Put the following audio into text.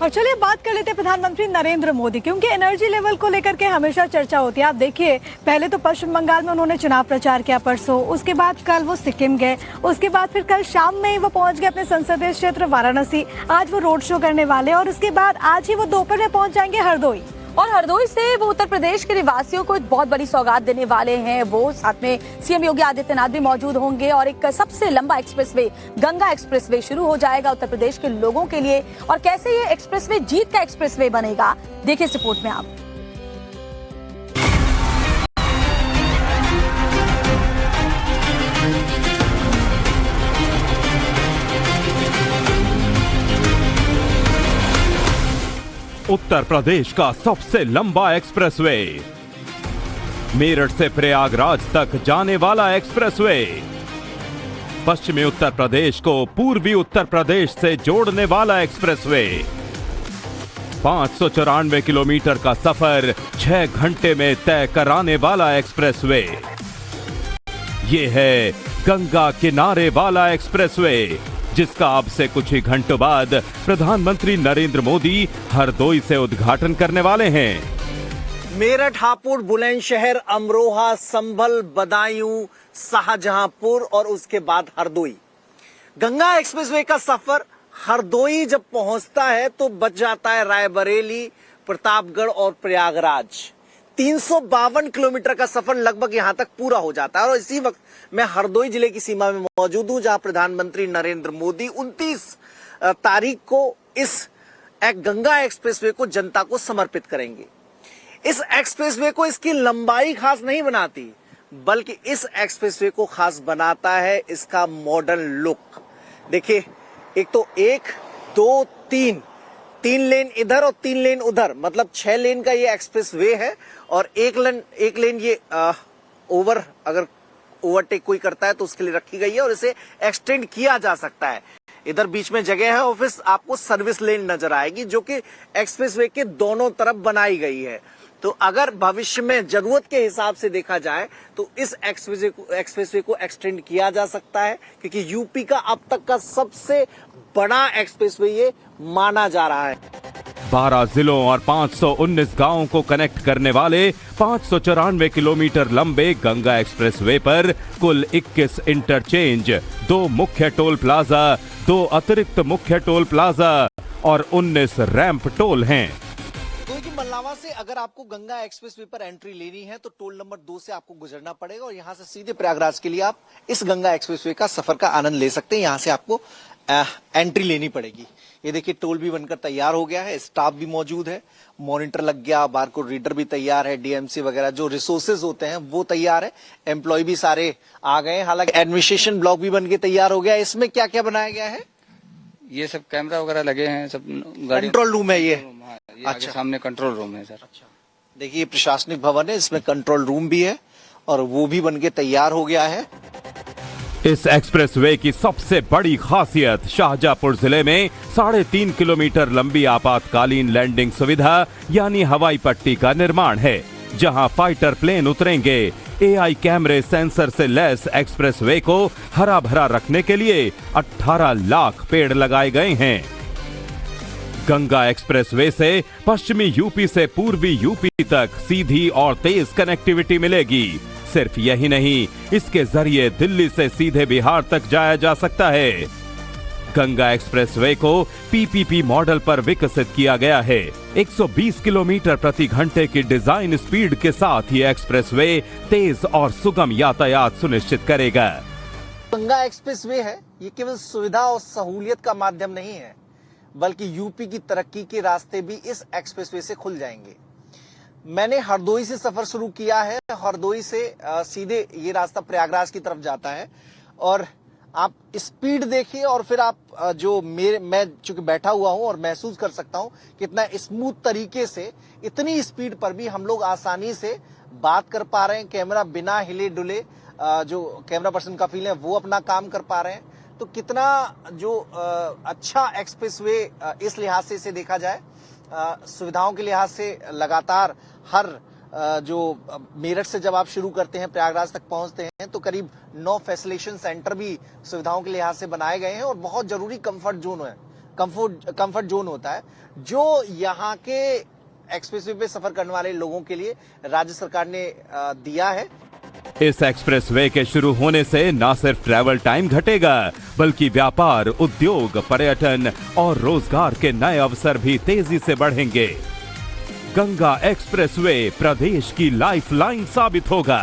और चलिए बात कर लेते हैं प्रधानमंत्री नरेंद्र मोदी की। उनके एनर्जी लेवल को लेकर के हमेशा चर्चा होती है। आप देखिए, पहले तो पश्चिम बंगाल में उन्होंने चुनाव प्रचार किया परसों, उसके बाद कल वो सिक्किम गए, उसके बाद फिर कल शाम में ही वो पहुंच गए अपने संसदीय क्षेत्र वाराणसी। आज वो रोड शो करने वाले और उसके बाद आज ही वो दोपहर में पहुंच जाएंगे हरदोई। और हरदोई से वो उत्तर प्रदेश के निवासियों को एक बहुत बड़ी सौगात देने वाले हैं। वो साथ में सीएम योगी आदित्यनाथ भी मौजूद होंगे और एक सबसे लंबा एक्सप्रेसवे गंगा एक्सप्रेसवे शुरू हो जाएगा उत्तर प्रदेश के लोगों के लिए। और कैसे ये एक्सप्रेसवे जीत का एक्सप्रेसवे बनेगा, देखिए इस रिपोर्ट में आप। उत्तर प्रदेश का सबसे लंबा एक्सप्रेसवे, मेरठ से प्रयागराज तक जाने वाला एक्सप्रेसवे, पश्चिमी उत्तर प्रदेश को पूर्वी उत्तर प्रदेश से जोड़ने वाला एक्सप्रेसवे, 594 किलोमीटर का सफर 6 घंटे में तय कराने वाला एक्सप्रेसवे। ये है गंगा किनारे वाला एक्सप्रेसवे, जिसका अब से कुछ ही घंटों बाद प्रधानमंत्री नरेंद्र मोदी हरदोई से उद्घाटन करने वाले हैं। मेरठ, हापुड़, बुलंदशहर, अमरोहा, संभल, बदायूं, शाहजहांपुर और उसके बाद हरदोई। गंगा एक्सप्रेसवे का सफर हरदोई जब पहुंचता है तो बच जाता है रायबरेली, प्रतापगढ़ और प्रयागराज। 352 किलोमीटर का सफर लगभग यहां तक पूरा हो जाता है। और इसी वक्त मैं हरदोई जिले की सीमा में मौजूद हूं, जहां प्रधानमंत्री नरेंद्र मोदी 29 तारीख को इस गंगा एक्सप्रेसवे को जनता को समर्पित करेंगे। इस एक्सप्रेसवे को इसकी लंबाई खास नहीं बनाती, बल्कि इस एक्सप्रेसवे को खास बनाता है इसका मॉडर्न लुक। देखिए, एक तो 1, 2, 3 लेन इधर और 3 लेन उधर, मतलब 6 लेन का ये एक्सप्रेस वे है। और एक लेन ये अगर ओवरटेक कोई करता है तो उसके लिए रखी गई है और इसे एक्सटेंड किया जा सकता है। इधर बीच में जगह है और फिर आपको सर्विस लेन नजर आएगी, जो कि एक्सप्रेस वे के दोनों तरफ बनाई गई है। तो अगर भविष्य में जरूरत के हिसाब से देखा जाए तो इस एक्सप्रेसवे को एक्सटेंड किया जा सकता है, क्योंकि यूपी का अब तक का सबसे बड़ा एक्सप्रेसवे ये माना जा रहा है। 12 जिलों और 519 गांवों को कनेक्ट करने वाले 594 किलोमीटर लंबे गंगा एक्सप्रेसवे पर कुल 21 इंटरचेंज, 2 मुख्य टोल प्लाजा, 2 अतिरिक्त मुख्य टोल प्लाजा और 19 रैंप टोल हैं। मल्लावा से अगर आपको गंगा एक्सप्रेसवे पर एंट्री लेनी है तो टोल नंबर 2 से आपको गुजरना पड़ेगा और यहां से सीधे प्रयागराज के लिए आप इस गंगा एक्सप्रेसवे का सफर का आनंद ले सकते हैं। यहां से आपको एंट्री लेनी पड़ेगी। ये देखिए, टोल भी बनकर तैयार हो गया है, स्टाफ भी मौजूद है, मॉनिटर लग गया, बारकोड रीडर भी तैयार है, डीएमसी वगैरह जो रिसोर्सेज होते हैं वो तैयार है, एम्प्लॉय भी सारे आ गए। हालांकि एडमिनिस्ट्रेशन ब्लॉक भी बनके तैयार हो गया है। इसमें क्या क्या बनाया गया है? ये सब कैमरा वगैरह लगे हैं, सब कंट्रोल रूम है ये। अच्छा, सामने कंट्रोल रूम है सर। अच्छा, देखिए प्रशासनिक भवन है, इसमें कंट्रोल रूम भी है और वो भी बनके तैयार हो गया है। इस एक्सप्रेसवे की सबसे बड़ी खासियत शाहजहांपुर जिले में 3.5 किलोमीटर लंबी आपातकालीन लैंडिंग सुविधा यानी हवाई पट्टी का निर्माण है, जहां फाइटर प्लेन उतरेंगे। एआई कैमरे सेंसर से लैस एक्सप्रेसवे को हरा भरा रखने के लिए 18 लाख पेड़ लगाए गए हैं। गंगा एक्सप्रेसवे से पश्चिमी यूपी से पूर्वी यूपी तक सीधी और तेज कनेक्टिविटी मिलेगी। सिर्फ यही नहीं, इसके जरिए दिल्ली से सीधे बिहार तक जाया जा सकता है। गंगा एक्सप्रेसवे को पीपीपी मॉडल पर विकसित किया गया है। 120 किलोमीटर प्रति घंटे की डिजाइन स्पीड के साथ ये एक्सप्रेसवे तेज और सुगम यातायात सुनिश्चित करेगा। गंगा एक्सप्रेसवे है, ये केवल सुविधा और सहूलियत का माध्यम नहीं है, बल्कि यूपी की तरक्की के रास्ते भी इस एक्सप्रेसवे से खुल जाएंगे। मैंने हरदोई से सफर शुरू किया है। हरदोई से सीधे ये रास्ता प्रयागराज की तरफ जाता है और आप स्पीड देखिए और फिर आप मैं चूंकि बैठा हुआ हूं और महसूस कर सकता हूं कितना स्मूथ तरीके से, इतनी स्पीड पर भी हम लोग आसानी से बात कर पा रहे हैं। कैमरा बिना हिले डुले, जो कैमरा पर्सन का फील है वो अपना काम कर पा रहे हैं। तो कितना जो अच्छा एक्सप्रेसवे इस लिहाज से इसे देखा जाए, सुविधाओं के लिहाज से लगातार हर जो मेरठ से जब आप शुरू करते हैं प्रयागराज तक पहुंचते हैं तो करीब 9 फैसिलिटेशन सेंटर भी सुविधाओं के लिहाज से बनाए गए हैं और बहुत जरूरी कंफर्ट जोन है कंफर्ट जोन होता है, जो यहाँ के एक्सप्रेसवे पे सफर करने वाले लोगों के लिए राज्य सरकार ने दिया है। इस एक्सप्रेसवे के शुरू होने से न सिर्फ ट्रैवल टाइम घटेगा, बल्कि व्यापार, उद्योग, पर्यटन और रोजगार के नए अवसर भी तेजी से बढ़ेंगे। गंगा एक्सप्रेसवे प्रदेश की लाइफलाइन साबित होगा।